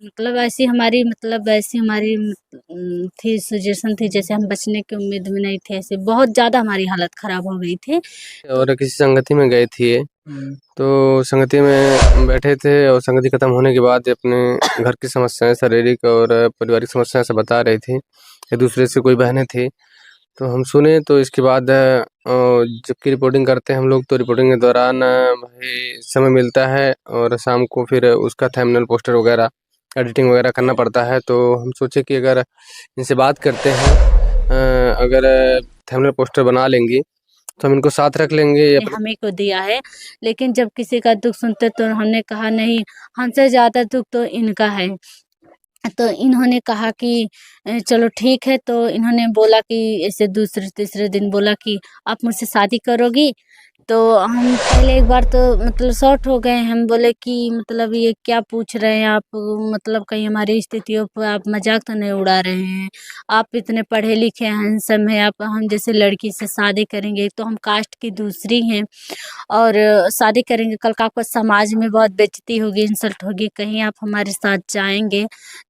मतलब ऐसी हमारी थी सिचुएशन थी, जैसे हम बचने की उम्मीद में नहीं थे, ऐसे बहुत ज़्यादा हमारी हालत ख़राब हो गई थी। और किसी संगति में गए थे ये। तो संगति में बैठे थे और संगति खत्म होने के बाद ये अपने घर की समस्याएं, शारीरिक और पारिवारिक समस्याएं से बता रही थी। एक दूसरे से कोई बहनें थी, तो हम सुने। तो इसके बाद जबकि रिपोर्टिंग करते हैं हम लोग, तो रिपोर्टिंग के दौरान भाई समय मिलता है और शाम को फिर उसका थंबनेल पोस्टर वगैरह एडिटिंग वगैरह करना पड़ता है। तो हम सोचे कि अगर इनसे बात करते हैं, अगर थंबनेल पोस्टर बना लेंगी तो हम इनको साथ रख लेंगे या ने हमें को दिया है, लेकिन जब किसी का दुख सुनते तो हमने कहा नहीं, हमसे ज़्यादा दुख तो इनका है। तो इन्होंने कहा कि चलो ठीक है। तो इन्होंने बोला कि ऐसे दूसरे तीसरे दिन बोला कि आप मुझसे शादी करोगी। तो हम पहले एक बार तो मतलब शॉर्ट हो गए। हम बोले कि मतलब ये क्या पूछ रहे हैं आप, मतलब कहीं हमारी स्थितियों पर आप मजाक तो नहीं उड़ा रहे हैं। आप इतने पढ़े लिखे हैं, हैंडसम हैं, आप हम जैसे लड़की से शादी करेंगे तो हम कास्ट की दूसरी हैं और शादी करेंगे, कल का आपका समाज में बहुत बेइज्जती होगी, इंसल्ट होगी। कहीं आप हमारे साथ जाएंगे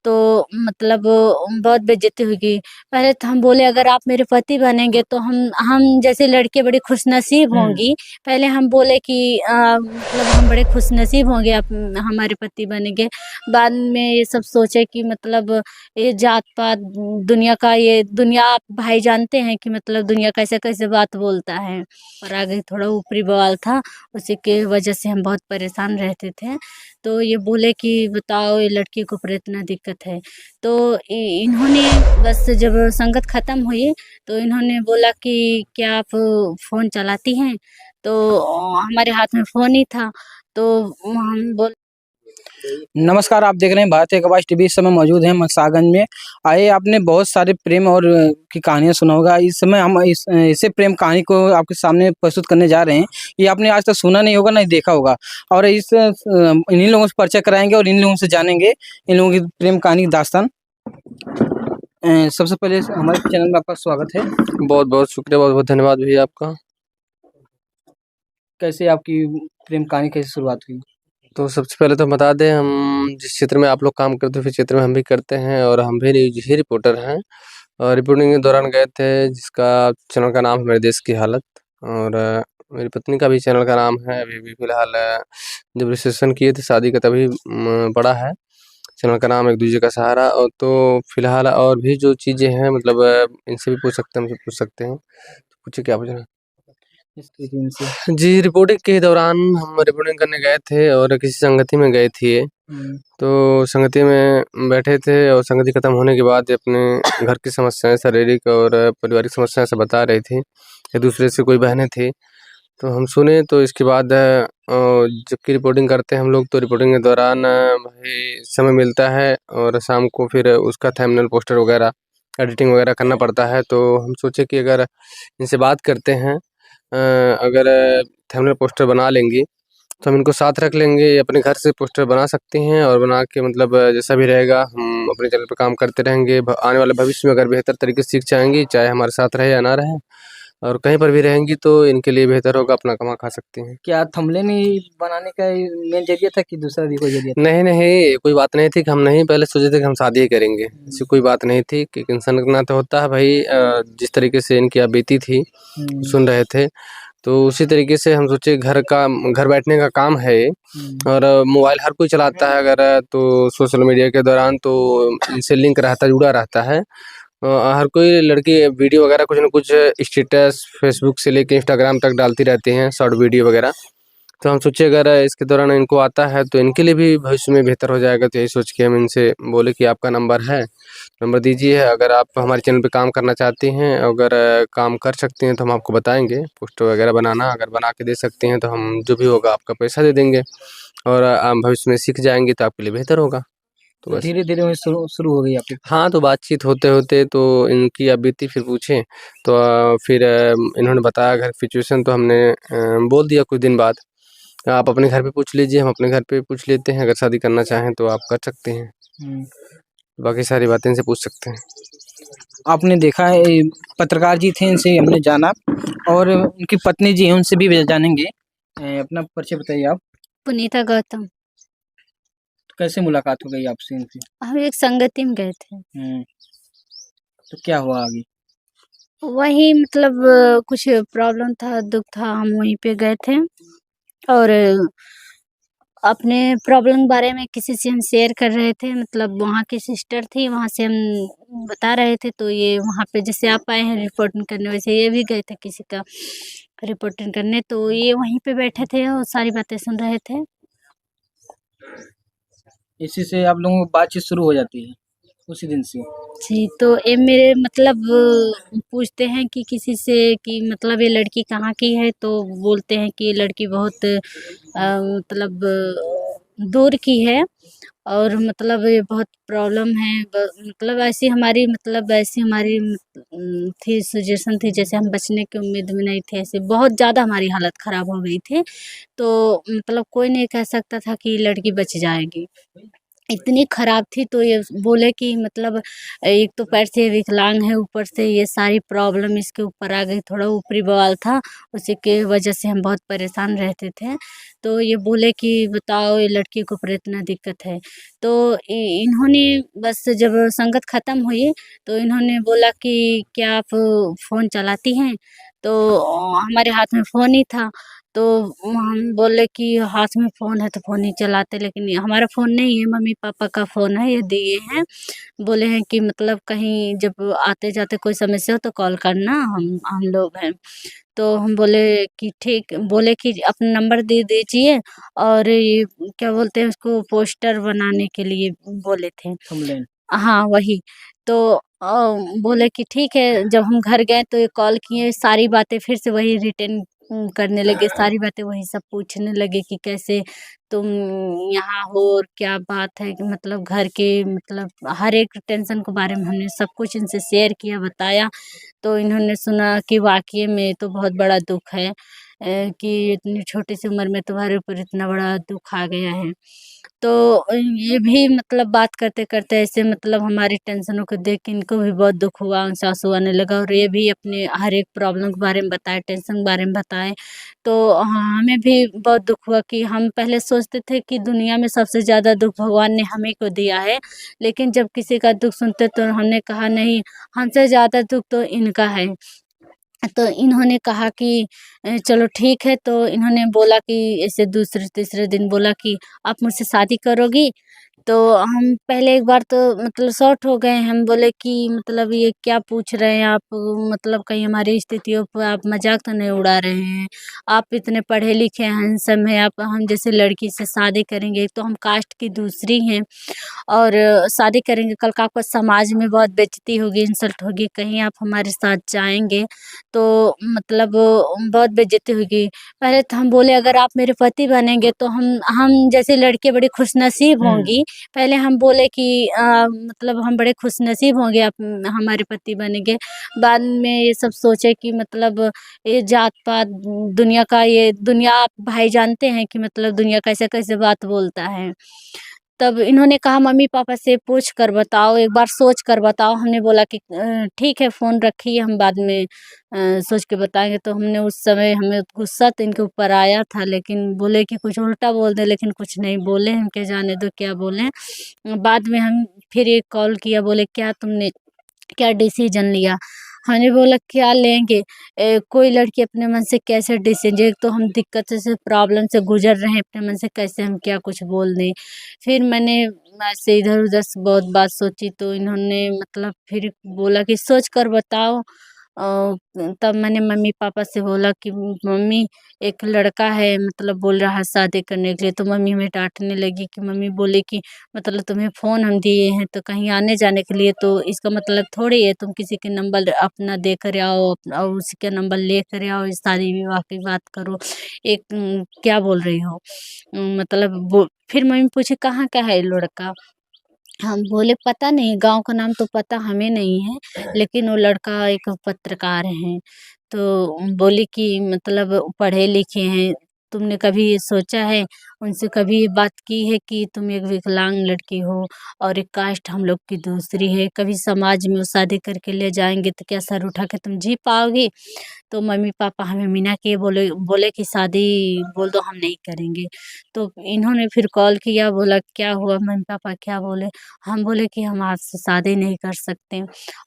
तो मतलब बहुत बेइज्जती होगी। पहले तो हम बोले अगर आप मेरे पति बनेंगे तो हम जैसे लड़के बड़ी खुशनसीब होंगी। पहले हम बोले कि मतलब हम बड़े खुशनसीब होंगे आप हमारे पति बनेंगे। बाद में ये सब सोचे कि मतलब ये जात पात दुनिया का, ये दुनिया आप भाई जानते हैं कि मतलब दुनिया कैसे कैसे बात बोलता है। और आगे थोड़ा ऊपरी बवाल था, उसी के वजह से हम बहुत परेशान रहते थे। तो ये बोले कि बताओ ये लड़की को पर इतना दिक्कत है। तो इन्होंने बस जब संगत ख़त्म हुई तो इन्होंने बोला कि क्या आप फ़ोन चलाती हैं? तो हमारे हाथ में फ़ोन ही था। तो हम बोल नमस्कार, आप देख रहे हैं भारतीय कवच टीवी। इस समय मौजूद हैं मकसागंज में। आइए, आपने बहुत सारे प्रेम और की कहानियाँ सुना होगा। इस समय हम इसे प्रेम कहानी को आपके सामने प्रस्तुत करने जा रहे हैं। ये आपने आज तक सुना नहीं होगा, नहीं देखा होगा। और इन्हीं लोगों से परिचय कराएंगे और इन लोगों से जानेंगे इन लोगों की प्रेम कहानी की दास्तान। सबसे पहले हमारे चैनल में आपका स्वागत है। बहुत बहुत शुक्रिया, बहुत बहुत धन्यवाद भैया आपका। कैसे आपकी प्रेम कहानी कैसे शुरुआत हुई? तो सबसे पहले तो बता दें, हम जिस क्षेत्र में आप लोग काम करते हो, उस क्षेत्र में हम भी करते हैं और हम भी न्यूज़ ही रिपोर्टर हैं। और रिपोर्टिंग के दौरान गए थे, जिसका चैनल का नाम है मेरे देश की हालत। और मेरी पत्नी का भी चैनल का नाम है। अभी भी फ़िलहाल जब रजिस्ट्रेशन किए थे शादी का, तभी पड़ा है। चैनल का नाम एक दूजे का सहारा। और तो फ़िलहाल और भी जो चीज़ें हैं, मतलब इनसे भी पूछ सकते हैं, हमसे पूछ सकते हैं। तो पूछिए, क्या पूछना है? जी, रिपोर्टिंग के दौरान हम रिपोर्टिंग करने गए थे और किसी संगति में गए थे ये। तो संगति में बैठे थे और संगति खत्म होने के बाद ये अपने घर की समस्याएं, शारीरिक और पारिवारिक समस्याएं से बता रही थी। एक दूसरे से कोई बहनें थी, तो हम सुने। तो इसके बाद जबकि रिपोर्टिंग करते हैं हम लोग, तो रिपोर्टिंग के दौरान भाई समय मिलता है और शाम को फिर उसका थंबनेल पोस्टर वगैरह एडिटिंग वगैरह करना पड़ता है। तो हम सोचे कि अगर इनसे बात करते हैं, अगर थंबनेल पोस्टर बना लेंगी तो हम इनको साथ रख लेंगे या अपने घर से पोस्टर बना सकती हैं। और बना के मतलब जैसा भी रहेगा हम अपने चैनल पे काम करते रहेंगे। आने वाले भविष्य में अगर बेहतर तरीके से सीख जाएंगी, चाहे हमारे साथ रहे या ना रहे, और कहीं पर भी रहेंगी तो इनके लिए बेहतर होगा, अपना कमा खा सकती हैं। क्या थंबनेल ही बनाने का मेन जरिया था कि दूसरा भी कोई जरिया था? नहीं नहीं, कोई बात नहीं थी कि हम नहीं पहले सोचे थे कि हम शादी ही करेंगे। ऐसी कोई बात नहीं थी कि इंसान का नाता होता है भाई। जिस तरीके से इनकी बीती थी सुन रहे थे, तो उसी तरीके से हम सोचे घर बैठने का काम है ये। और मोबाइल हर कोई चलाता है, अगर तो सोशल मीडिया के दौरान तो इनसे लिंक रहता है, जुड़ा रहता है। हर कोई लड़की वीडियो वगैरह कुछ न कुछ स्टेटस फेसबुक से लेके इंस्टाग्राम तक डालती रहती हैं, शॉर्ट वीडियो वगैरह। तो हम सोचे अगर इसके दौरान इनको आता है तो इनके लिए भी भविष्य में बेहतर हो जाएगा। तो यही सोच के हम इनसे बोले कि आपका नंबर है, नंबर दीजिए। अगर आप हमारे चैनल पे काम करना चाहती हैं, अगर काम कर सकती हैं तो हम आपको बताएंगे। पोस्टर वगैरह बनाना अगर बना के दे सकती हैं तो हम जो भी होगा आपका पैसा दे देंगे। और आप भविष्य में सीख जाएंगी तो आपके लिए बेहतर होगा। तो तो बस धीरे-धीरे वही शुरू हो गई आपकी। हाँ, तो बातचीत होते-होते तो इनकी अब बीती फिर पूछे। तो फिर इन्होंने बताया घर की सिचुएशन, तो हमने बोल दिया कुछ दिन बाद, आप अपने घर पे पूछ लीजिए, हम अपने घर पे पूछ लेते हैं। अगर शादी करना चाहें तो आप कर सकते हैं। बाकी सारी बातें इनसे पूछ सकते हैं। आपने देखा है पत्रकार जी थे, इनसे हमने जाना और उनकी पत्नी जी हैं, उनसे भी जानेंगे। अपना परिचय बताइए आप। पुनीता गौतम। कैसे मुलाकात हो गई आपसे इनकी? हम एक संगति में गए थे। तो क्या हुआ आगे? वही मतलब कुछ प्रॉब्लम था, दुःख था, हम वहीं पे गए थे और अपने प्रॉब्लम बारे में किसी से हम शेयर कर रहे थे, मतलब वहाँ की सिस्टर थी, वहाँ से हम बता रहे थे, तो ये वहाँ पे जैसे आप आए हैं रिपोर्टिंग करने, वैसे ये भी गए थे किसी का रिपोर्टिंग करने, तो ये वहीं पे बैठे थे और सारी बातें सुन रहे थे। इसी से आप लोगों की बातचीत शुरू हो जाती है, उसी दिन से? जी, तो ये मेरे मतलब पूछते हैं कि किसी से कि मतलब ये लड़की कहाँ की है, तो बोलते हैं कि ये लड़की बहुत मतलब दूर की है और मतलब ये बहुत प्रॉब्लम है, मतलब ऐसी हमारी थी सिचुएशन थी, जैसे हम बचने की उम्मीद में नहीं थे, ऐसे बहुत ज़्यादा हमारी हालत ख़राब हो गई थी। तो मतलब कोई नहीं कह सकता था कि लड़की बच जाएगी, इतनी खराब थी। तो ये बोले कि मतलब एक तो पैर से विकलांग है, ऊपर से ये सारी प्रॉब्लम इसके ऊपर आ गई, थोड़ा ऊपरी बवाल था, उसी के वजह से हम बहुत परेशान रहते थे। तो ये बोले कि बताओ ये लड़की को पर इतना दिक्कत है। तो इन्होंने बस जब संगत ख़त्म हुई तो इन्होंने बोला कि क्या आप फ़ोन चलाती हैं? तो हमारे हाथ में फ़ोन ही था, तो हम बोले कि हाथ में फ़ोन है तो फ़ोन ही चलाते, लेकिन ये हमारा फ़ोन नहीं है, मम्मी-पापा का फ़ोन है, ये दिए हैं। बोले हैं कि मतलब कहीं जब आते-जाते कोई समस्या हो तो कॉल करना, हम लोग हैं। तो हम बोले कि ठीक, बोले कि अपना नंबर दे दीजिए और ये क्या बोलते हैं उसको पोस्टर बनाने के लिए बोले थे। थंबनेल। हाँ, वही। तो बोले कि ठीक है, जब हम घर गए तो ये कॉल किए, सारी बातें फिर से वही रिटर्न करने लगे, सारी बातें वही सब पूछने लगे कि कैसे तुम यहाँ हो और क्या बात है, कि मतलब घर के मतलब हर एक टेंशन के बारे में हमने सब कुछ इनसे शेयर किया, बताया। तो इन्होंने सुना कि वाक़ई में ये तो बहुत बड़ा दुःख है, कि इतनी छोटी सी उम्र में तुम्हारे ऊपर इतना बड़ा दुःख आ गया है। तो ये भी मतलब बात करते-करते ऐसे मतलब हमारी टेंशनों को देख के इनको भी बहुत दुःख हुआ, उनसे आँसू आने लगा और ये भी अपने हर एक प्रॉब्लम के बारे में बताए, टेंशन के बारे में बताए। तो हमें भी बहुत दुःख हुआ कि हम पहले सोचते थे कि दुनिया में सबसे ज़्यादा दुःख भगवान ने हमें को दिया है, लेकिन जब किसी का दुःख सुनते तो हमने कहा नहीं, हमसे ज़्यादा दुःख तो इनका है। तो इन्होंने कहा कि चलो ठीक है, तो इन्होंने बोला कि ऐसे दूसरे-तीसरे दिन बोला कि आप मुझसे शादी करोगी? तो हम पहले एक बार तो मतलब शॉक हो गए, हम बोले कि मतलब ये क्या पूछ रहे हैं आप? मतलब कहीं हमारी स्थितियों पर आप मज़ाक तो नहीं उड़ा रहे हैं? आप इतने पढ़े-लिखे हैं, हैंडसम हैं, आप हम जैसे लड़की से शादी करेंगे, एक तो हम कास्ट की दूसरी हैं और शादी करेंगे, कल को आपको समाज में बहुत बेइज़्ज़ती होगी, इंसल्ट होगी, कहीं आप हमारे साथ जाएँगे तो मतलब बहुत बेइज़्ज़ती होगी। पहले तो हम बोले अगर आप मेरे पति बनेंगे तो हम जैसी लड़की बड़ी खुशनसीब होंगी। पहले हम बोले कि मतलब हम बड़े खुशनसीब होंगे, आप हमारे पति बनेंगे। बाद में ये सब सोचे कि मतलब ये जात-पात दुनिया का, ये दुनिया आप भाई जानते हैं कि मतलब दुनिया कैसे-कैसे बात बोलता है। तब इन्होंने कहा मम्मी-पापा से पूछ कर बताओ, एक बार सोच कर बताओ। हमने बोला कि ठीक है फ़ोन रखिए, हम बाद में सोच के बताएँगे। तो हमने उस समय हमें गुस्सा तो इनके ऊपर आया था, लेकिन बोले कि कुछ उल्टा बोल दें, लेकिन कुछ नहीं बोले, हम कहे जाने दो क्या बोलें। बाद में हम फिर एक कॉल किया, बोले क्या तुमने क्या डिसीजन लिया? हमने बोला क्या लेंगे? कोई लड़की अपने मन से कैसे डिसीजन, एक तो हम दिक्कत से प्रॉब्लम से गुज़र रहे हैं, अपने मन से कैसे हम क्या कुछ बोल दें। फिर मैंने ऐसे इधर-उधर से बहुत बात सोची, तो इन्होंने मतलब फिर बोला कि सोच कर बताओ। तब मैंने मम्मी-पापा से बोला कि मम्मी एक लड़का है, मतलब बोल रहा है शादी करने के लिए। तो मम्मी हमें डाँटने लगी कि मम्मी बोली कि मतलब तुम्हें फ़ोन हम दिए हैं तो कहीं आने-जाने के लिए, तो इसका मतलब थोड़ी है तुम किसी के नंबर अपना देकर आओ और उसी का नंबर लेकर आओ, शादी-विवाह की बात करो। एक क्या बोल रही हो? मतलब वो फिर मम्मी पूछी कहाँ का है ये लड़का? हम बोले पता नहीं, गाँव का नाम तो पता हमें नहीं है, लेकिन वो लड़का एक पत्रकार है। तो बोली कि मतलब पढ़े-लिखे हैं, तुमने कभी ये सोचा है? उनसे कभी ये बात की है कि तुम एक विकलांग लड़की हो और एक कास्ट हम लोग की दूसरी है, कभी समाज में वो शादी करके ले जाएँगे तो क्या सर उठा के तुम जी पाओगी? तो मम्मी-पापा हमें मना किए, बोले बोले कि शादी बोल दो, हम नहीं करेंगे। तो इन्होंने फिर कॉल किया, बोला क्या हुआ मम्मी-पापा क्या बोले? हम बोले कि हम आपसे शादी नहीं कर सकते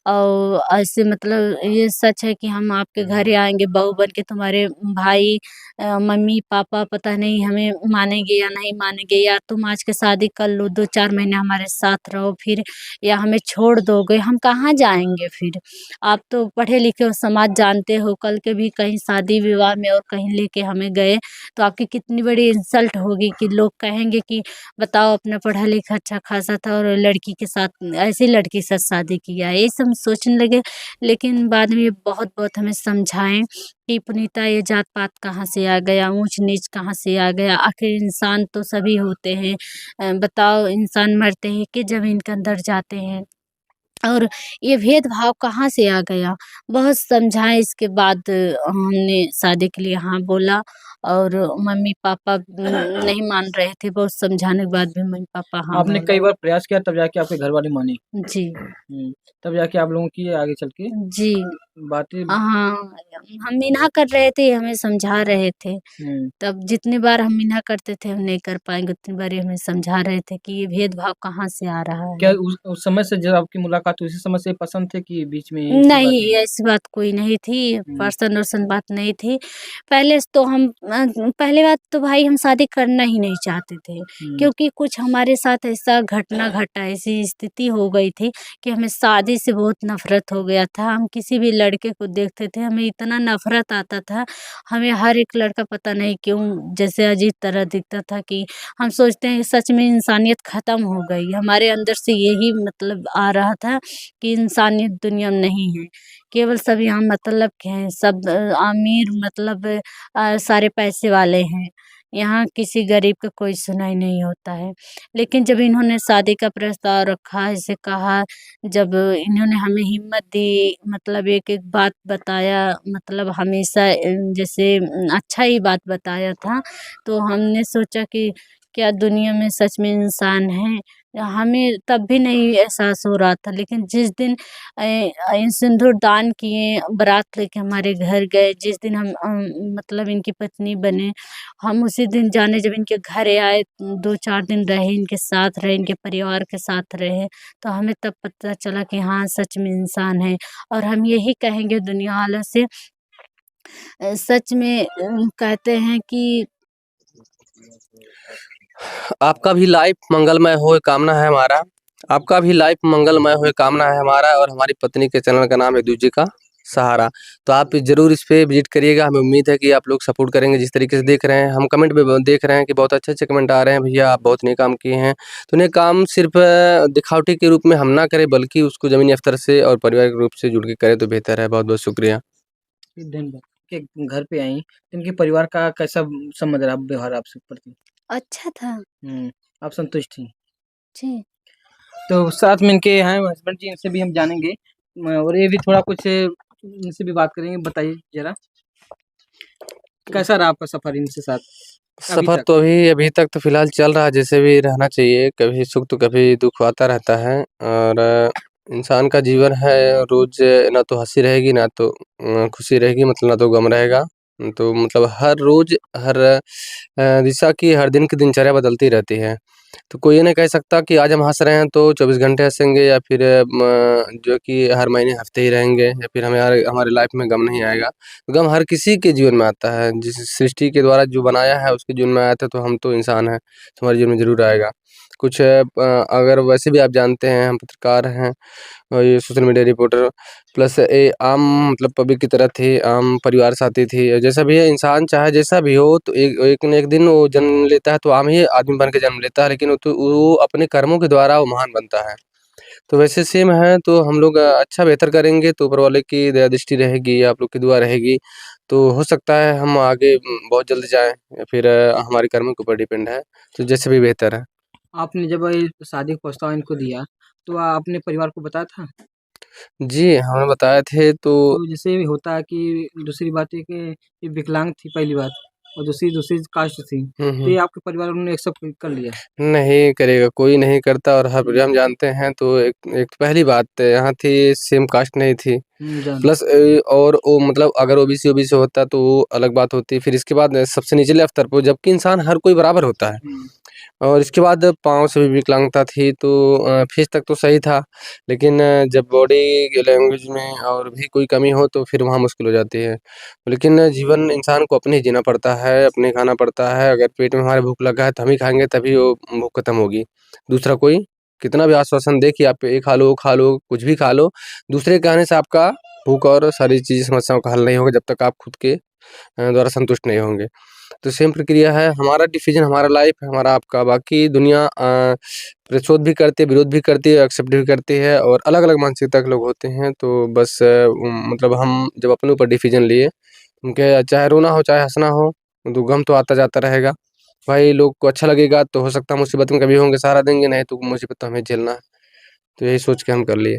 और ऐसे मतलब ये सच है कि हम आपके घर ही आएँगे बहू बन के, तुम्हारे भाई मम्मी-पापा पता नहीं हमें मानेंगे या नहीं मानेंगे, या तुम आज के शादी कर लो, 2-4 महीने हमारे साथ रहो फिर, या हमें छोड़ दोगे, हम कहाँ जाएँगे फिर? आप तो पढ़े लिखे हो, समाज जानते हो, कल के भी कहीं शादी विवाह में और कहीं लेके हमें गए तो आपकी कितनी बड़ी इंसल्ट होगी कि लोग कहेंगे कि बताओ अपना पढ़ा लिखा अच्छा खासा था और लड़की के साथ ऐसी लड़की के साथ शादी किया है, ये सब हम सोचने लगे। लेकिन बाद में ये बहुत बहुत हमें समझाएं कि पुनीता ये जात पात कहाँ से आ गया, ऊंच नीच कहाँ से आ गया, आखिर इंसान तो सभी होते हैं। बताओ इंसान मरते हैं कि जमीन के अंदर जाते हैं और ये भेदभाव कहाँ से आ गया? बहुत समझाए, इसके बाद हमने शादी के लिए हाँ बोला और मम्मी-पापा नहीं मान रहे थे, बहुत समझाने के बाद भी मम्मी-पापा हाँ आपने बोले। कई बार प्रयास किया तब जाके आपके घर वाले माने। जी, तब जाके आप लोगों की आगे चल के जी। बातें। हाँ, हम इन्हा कर रहे थे, हमें समझा रहे थे। हुँ। तब जितनी बार हम इन्हा करते थे, हम नहीं कर पाएँगे, उतनी बार ये हमें समझा रहे थे कि ये भेदभाव कहाँ से आ रहा क्या है। उस समय से जब आपकी मुलाकात हुई, उसी समय से पसंद थे कि बीच में ऐसी नहीं, बातें? ऐसी बात कोई नहीं थी, हुँ, पर्सन-वर्सन बात नहीं थी। पहले से तो हम पहली बात तो भाई हम शादी करना ही नहीं चाहते थे, हुँ, क्योंकि कुछ हमारे साथ ऐसा घटना घटा, ऐसी स्थिति हो गई थी कि हमें शादी से बहुत नफ़रत हो गया था। हम किसी भी लड़के को देखते थे, हमें इतना नफ़रत आता था, हमें हर एक लड़का पता नहीं क्यों जैसे अजीब तरह दिखता था कि हम सोचते हैं सच में इंसानियत ख़त्म हो गई। हमारे अंदर से यही मतलब आ रहा था कि इंसानियत दुनिया में नहीं है। केवल सब यहाँ मतलब के हैं, सब अमीर मतलब सारे पैसे वाले हैं। यहाँ किसी गरीब का कोई सुनाई नहीं होता है। लेकिन जब इन्होंने शादी का प्रस्ताव रखा, ऐसे कहा, जब इन्होंने हमें हिम्मत दी, मतलब एक-एक बात बताया, मतलब हमेशा जैसे अच्छा ही बात बताया था, तो हमने सोचा कि क्या दुनिया में सच में इंसान हैं? हमें तब भी नहीं एहसास हो रहा था, लेकिन जिस दिन सिंदूर दान किए, बारात लेके हमारे घर गए, जिस दिन हम मतलब इनकी पत्नी बने, हम उसी दिन जाने जब इनके घर आए, 2-4 दिन रहे, इनके साथ रहे, इनके परिवार के साथ रहे, तो हमें तब पता चला कि हाँ, सच में इंसान है। और हम यही कहेंगे दुनिया वालों से, सच में कहते हैं कि आपका भी लाइफ मंगलमय हो, ये कामना है हमारा। आपका भी लाइफ मंगलमय हो, ये कामना है हमारा और हमारी पत्नी के चैनल का नाम है दूजी का सहारा। तो आप ज़रूर इस पे विज़िट करिएगा, हमें उम्मीद है कि आप लोग सपोर्ट करेंगे जिस तरीके से देख रहे हैं। हम कमेंट में ब देख रहे हैं कि बहुत अच्छे-अच्छे कमेंट आ रहे हैं, भैया आप बहुत नेक काम किए हैं। तो नेक काम सिर्फ़ दिखावटी के रूप में हम ना करें, बल्कि उसको ज़मीनी स्तर से और पारिवारिक रूप से जुड़ के करें तो बेहतर है। बहुत-बहुत शुक्रिया। धन्यवाद। के घर पे आई, तो इनके परिवार का कैसा समझ रहा व्यवहार आपसे प्रति? अच्छा था। हुँ, आप संतुष्ट थीं। जी। तो साथ में इनके हैं हस्बैंड जी, इनसे भी हम जानेंगे और ये भी थोड़ा कुछ इनसे भी बात करेंगे। बताइए ज़रा, कैसा रहा आपका सफ़र इनके साथ अभी सफ़र तक? तो अभी तक तो फ़िलहाल चल रहा है, जैसे भी रहना चाहिए, कभी सुख तो कभी दुःख आता रहता है और इंसान का जीवन है, रोज़ ना तो हँसी रहेगी, ना तो खुशी रहेगी, मतलब ना तो गम रहेगा। तो मतलब हर रोज़, हर दिशा की, हर दिन की दिनचर्या बदलती रहती है। तो कोई ये नहीं कह सकता कि आज हम हँस रहे हैं तो 24 घंटे हँसेंगे, या फिर जो कि हर महीने हँसते ही रहेंगे, या फिर हमारे लाइफ़ में गम नहीं आएगा। गम हर किसी के जीवन में आता है, जिस सृष्टि के द्वारा जो बनाया है उसके जीवन में आया था, तो हम तो इंसान हैं, तो हमारे जीवन में ज़रूर आएगा। कुछ अगर वैसे भी आप जानते हैं, हम पत्रकार हैं और ये सोशल मीडिया रिपोर्टर, प्लस ये आम मतलब पब्लिक की तरह थे, आम परिवार से आती थी। जैसा भी है इंसान, चाहे जैसा भी हो, तो एक एक न एक दिन वो जन्म लेता है, तो आम ही आदमी बन के जन्म लेता है, लेकिन वो अपने कर्मों के द्वारा वो महान बनता है। तो वैसे सेम है, तो हम लोग अच्छा बेहतर करेंगे तो ऊपर वाले की दया दृष्टि रहेगी, आप लोग की दुआ रहेगी, तो हो सकता है हम आगे बहुत जल्द जाएँ, या फिर हमारे कर्मों के ऊपर डिपेंड है, तो जैसे भी बेहतर है। आपने जब ये शादी का प्रस्ताव इनको दिया, तो आपने परिवार को बताया था? जी, हमने बताए थे तो तो जैसे होता है कि दूसरी बात ये कि ये विकलांग थी पहली बात, और दूसरी दूसरी कास्ट थी, तो ये आपके परिवार उन्होंने एक्सेप्ट कर लिया? नहीं करेगा, कोई नहीं करता। और हर हम जानते हैं तो एक एक पहली बात यहाँ थी, सेम कास्ट नहीं थी। जान प्लस और वो मतलब अगर ओबीसी होता तो वो अलग बात होती। फिर इसके बाद सबसे निचले स्तर पर, जबकि इंसान हर कोई बराबर होता है। और इसके बाद पाँव से भी विकलांगता थी, तो फेस तक तो सही था, लेकिन जब बॉडी लैंग्वेज में और भी कोई कमी हो तो फिर वहाँ मुश्किल हो जाती है। लेकिन जीवन इंसान को अपने ही जीना पड़ता है, अपने खाना पड़ता है। अगर पेट में हमारे भूख लगा है तो हम ही खाएँगे, तभी वो भूख खत्म होगी। दूसरा कोई कितना भी आश्वासन दे कि आप ये खा लो, कुछ भी खा लो, दूसरे के कहने से आपका भूख और सारी चीज़ समस्याओं का हल नहीं होगा, जब तक आप खुद के द्वारा संतुष्ट नहीं होंगे। तो सेम प्रक्रिया है, हमारा डिसीजन, हमारा लाइफ है, हमारा आपका। बाकी दुनिया प्रतिशोध भी करती है, विरोध भी करती है, एक्सेप्ट भी करती है, और अलग-अलग मानसिकता के लोग होते हैं। तो बस मतलब हम जब अपने ऊपर डिसीजन लिए, उनके चाहे रोना हो, चाहे हँसना हो, तो गम तो आता जाता रहेगा। भाई लोग को अच्छा लगेगा तो हो सकता है मुसीबत में कभी होंगे सहारा देंगे, नहीं तो मुसीबत तो हमें झेलना है। तो यही सोच के हम कर लिए।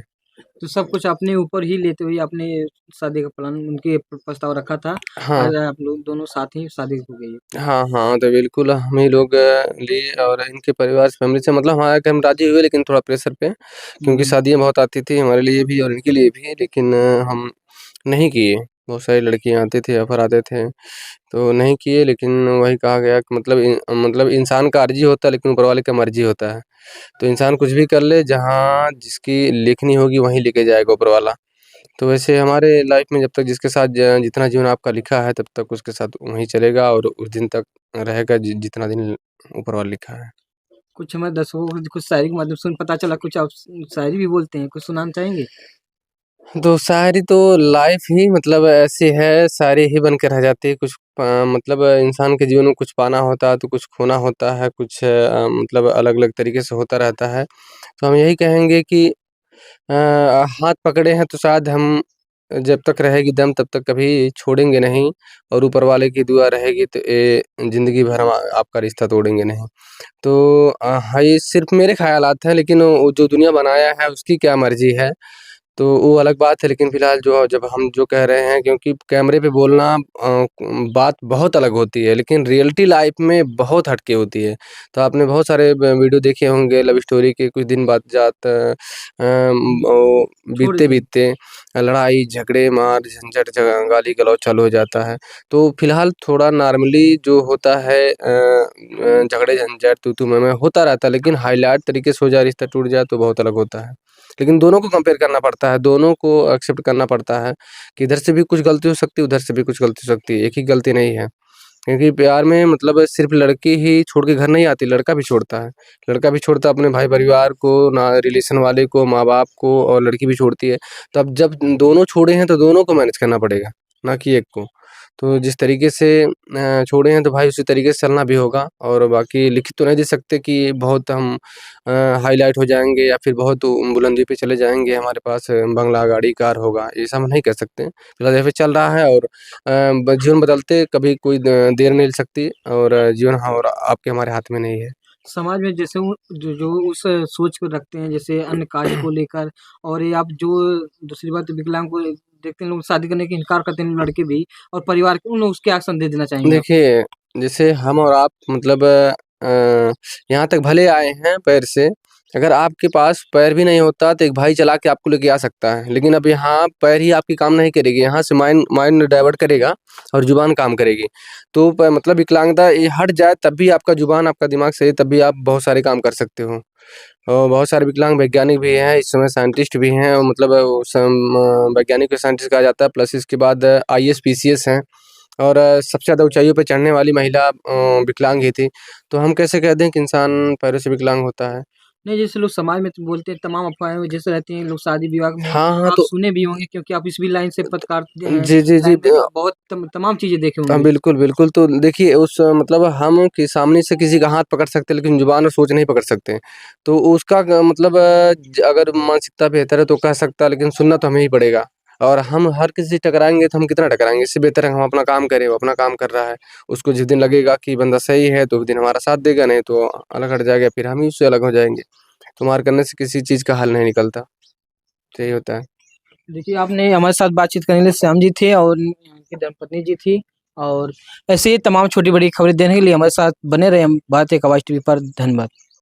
तो सब कुछ अपने ऊपर ही लेते हुए आपने शादी का प्लान, उनके प्रस्ताव रखा था, हाँ। आज आप लोग दोनों साथ ही शादी हो गई है। हाँ, हाँ, तो बिल्कुल हम ही लोग लिए, और इनके परिवार से, फैमिली से मतलब हमारा कि हम राज़ी हुए, लेकिन थोड़ा प्रेशर पे, क्योंकि शादियाँ बहुत आती थी हमारे लिए भी और इनके लिए भी, लेकिन हम नहीं किए। बहुत सारी लड़कियाँ आती थी, ऑफ़र आते थे, तो नहीं किए। लेकिन वही कहा गया कि मतलब इंसान का अर्ज़ी होता है, लेकिन ऊपर वाले का मर्ज़ी होता है। तो इंसान कुछ भी कर ले, जहाँ जिसकी लिखनी होगी वहीं लेके जाएगा ऊपर वाला। तो वैसे हमारे लाइफ में जब तक जिसके साथ जितना जीवन आपका लिखा है, तब तक उसके साथ वहीं चलेगा, और उस दिन तक रहेगा जितना दिन ऊपर वाला लिखा है। कुछ हमारे दर्शकों को कुछ शायरी के माध्यम से पता चला, कुछ आप शायरी भी बोलते हैं, कुछ सुनाना चाहेंगे? तो शायरी तो लाइफ ही मतलब ऐसी है, शायरी ही बन के रह जाती है। कुछ मतलब इंसान के जीवन में कुछ पाना होता है तो कुछ खोना होता है, कुछ मतलब अलग-अलग तरीके से होता रहता है। तो हम यही कहेंगे कि हाथ पकड़े हैं तो शायद हम, जब तक रहेगी दम तब तक कभी छोड़ेंगे नहीं, और ऊपर वाले की दुआ रहेगी तो ये ज़िंदगी भर हम आपका रिश्ता तोड़ेंगे नहीं। तो हाँ, ये सिर्फ़ मेरे ख़यालात हैं, लेकिन वो जो दुनिया बनाया है उसकी क्या मर्ज़ी है, तो वो अलग बात है। लेकिन फ़िलहाल जो जब हम जो कह रहे हैं, क्योंकि कैमरे पे बोलना बात बहुत अलग होती है, लेकिन रियलिटी लाइफ़ में बहुत हट के होती है। तो आपने बहुत सारे वीडियो देखे होंगे लव स्टोरी के, कुछ दिन बाद जात वो छोड़ देते हैं। बीतते-बीतते लड़ाई, झगड़े, मार, झंझट, गाली-गलौच चालू हो जाता है। तो फ़िलहाल थोड़ा नॉर्मली जो होता है झगड़े, झंझट, तू-तू, मैं होता रहता है, लेकिन हाइलाइट तरीके से हो जाए, रिश्ता टूट जाए तो बहुत अलग होता है। लेकिन दोनों को कंपेयर करना पड़ता है, दोनों को एक्सेप्ट करना पड़ता है कि इधर से भी कुछ गलती हो सकती है, उधर से भी कुछ गलती हो सकती है, एक ही गलती नहीं है। क्योंकि प्यार में मतलब सिर्फ़ लड़की ही छोड़ के घर नहीं आती, लड़का भी छोड़ता है। लड़का भी छोड़ता है अपने भाई परिवार को, ना रिलेशन वाले को, माँ-बाप को, और लड़की भी छोड़ती है। तो अब जब दोनों छोड़े हैं तो दोनों को मैनेज करना पड़ेगा, ना कि एक को। तो जिस तरीके से छोड़े हैं तो भाई उसी तरीके से चलना भी होगा, और बाकी लिखित तो नहीं दे सकते कि बहुत हम हाइलाइट हो जाएँगे या फिर बहुत बुलंदी पे चले जाएँगे, हमारे पास बंगला, गाड़ी, कार होगा, ऐसा हम नहीं कह सकते। फिलहाल जैसे चल रहा है, और जीवन बदलते कभी कोई देर नहीं लग सकती, और जीवन और आपके हमारे हाथ में नहीं है। समाज में जैसे वो जो जो उस सोच को रखते हैं, जैसे अन्य कास्ट को लेकर, और ये आप जो दूसरी बात विकलांग को देखते हैं, लोग शादी करने के इनकार करते हैं लड़के भी, और परिवार को उन लोग क्या संदेश देना चाहेंगे आप? देखिए, जैसे हम और आप मतलब यहाँ तक भले आए हैं पैर से, अगर आपके पास पैर भी नहीं होता तो एक भाई चला के आपको लेके आ सकता है। लेकिन अब यहाँ पैर ही आपकी काम नहीं करेगी, यहाँ से माइंड माइंड डाइवर्ट करेगा और ज़ुबान काम करेगी। तो प मतलब विकलांगता ये हट जाए तब भी आपका ज़ुबान, आपका दिमाग सही, तब भी आप बहुत सारे काम कर सकते हो। और बहुत सारे विकलांग वैज्ञानिक भी हैं, इस समय साइंटिस्ट भी हैं, और मतलब वैज्ञानिक को साइंटिस्ट कहा जाता है। प्लस इसके बाद आईएएस, पीसीएस हैं, और सबसे ज़्यादा ऊँचाइयों पे चढ़ने वाली महिला विकलांग ही थी। तो हम कैसे कह दें कि इंसान पैरों से विकलांग होता है? नहीं, जैसे लोग समाज में तो बोलते हैं, तमाम अफ़वाहें जैसे रहती हैं, लोग शादी-विवाह में हाँ, हाँ, आप तो सुने भी होंगे, क्योंकि आप इस भी लाइन से पत्रकार जी, जी, जी। लाइन में बहुत तमाम चीज़ें देखे हाँ, होंगे। बिल्कुल, बिल्कुल। तो देखिए उस मतलब हम कि सामने से किसी का हाथ पकड़ सकते हैं, लेकिन ज़ुबान और सोच नहीं पकड़ सकते। तो उसका मतलब अगर मानसिकता बेहतर है तो कह सकता है, लेकिन सुनना तो हमें ही पड़ेगा। और हम हर किसी से टकराएँगे तो हम कितना टकराएँगे? इससे बेहतर है हम अपना काम करें, वो अपना काम कर रहा है। उसको जिस दिन लगेगा कि बंदा सही है तो उस दिन हमारा साथ देगा, नहीं तो अलग हट जाएगा, फिर हम ही उससे अलग हो जाएँगे। तो मार करने से किसी चीज़ का हल नहीं निकलता। तो यही होता है। देखिए, आपने हमारे साथ बातचीत करने के लिए श्याम जी थे, और उनकी धर्मपत्नी जी थी। और ऐसे ही तमाम छोटी बड़ी खबरें देने के लिए हमारे साथ बने रहे हम भारत एक आवाज टीवी पर। धन्यवाद।